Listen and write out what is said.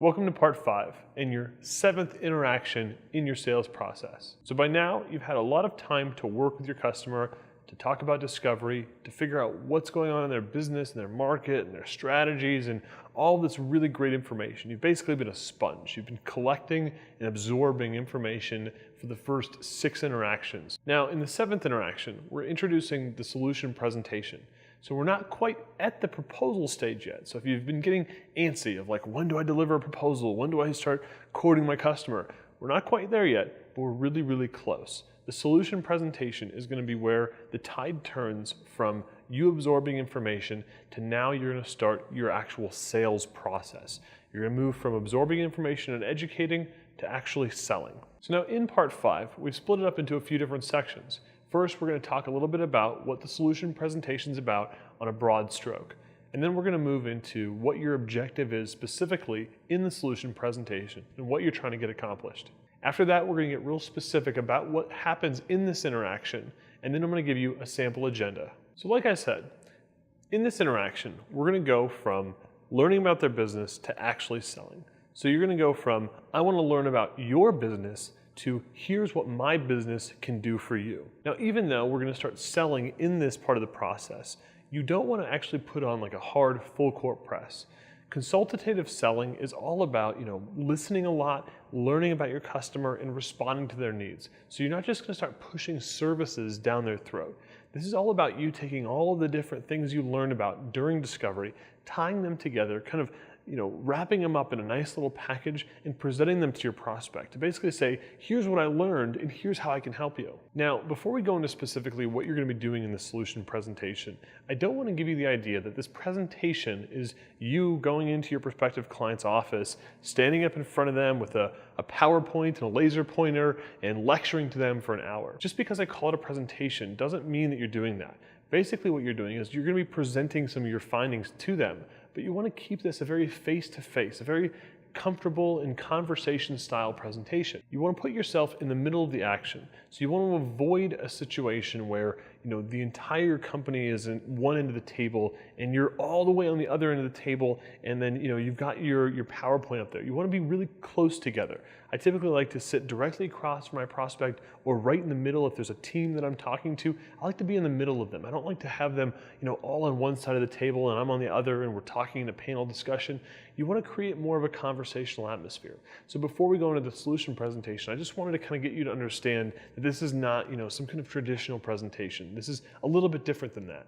Welcome to part 5 and your 7th interaction in your sales process. So by now, you've had a lot of time to work with your customer, to talk about discovery, to figure out what's going on in their business and their market and their strategies and all this really great information. You've basically been a sponge. You've been collecting and absorbing information for the first 6 interactions. Now, in the 7th interaction, we're introducing the solution presentation. So we're not quite at the proposal stage yet. So if you've been getting antsy of like, when do I deliver a proposal? When do I start quoting my customer? We're not quite there yet, but we're really, really close. The solution presentation is going to be where the tide turns from you absorbing information to now you're going to start your actual sales process. You're going to move from absorbing information and educating to actually selling. So now in part 5, we've split it up into a few different sections. First, we're going to talk a little bit about what the solution presentation is about on a broad stroke. And then we're going to move into what your objective is specifically in the solution presentation and what you're trying to get accomplished. After that, we're going to get real specific about what happens in this interaction, and then I'm going to give you a sample agenda. So like I said, in this interaction, we're going to go from learning about their business to actually selling. So you're going to go from, I want to learn about your business, to here's what my business can do for you. Now, even though we're going to start selling in this part of the process, you don't want to actually put on like a hard full court press. Consultative selling is all about, listening a lot, learning about your customer and responding to their needs. So you're not just going to start pushing services down their throat. This is all about you taking all of the different things you learned about during discovery, tying them together, kind of wrapping them up in a nice little package and presenting them to your prospect to basically say, here's what I learned and here's how I can help you. Now, before we go into specifically what you're going to be doing in the solution presentation, I don't want to give you the idea that this presentation is you going into your prospective client's office, standing up in front of them with a PowerPoint and a laser pointer and lecturing to them for an hour. Just because I call it a presentation doesn't mean that you're doing that. Basically what you're doing is you're going to be presenting some of your findings to them, but you want to keep this a very face-to-face, a very comfortable and conversation style presentation. You want to put yourself in the middle of the action. So you want to avoid a situation where the entire company is in one end of the table and you're all the way on the other end of the table, and then you've got your PowerPoint up there. You want to be really close together. I typically like to sit directly across from my prospect or right in the middle. If there's a team that I'm talking to, I like to be in the middle of them. I don't like to have them all on one side of the table and I'm on the other and we're talking in a panel discussion. You want to create more of a conversational atmosphere. So before we go into the solution presentation, I just wanted to kind of get you to understand that this is not some kind of traditional presentation. This is a little bit different than that.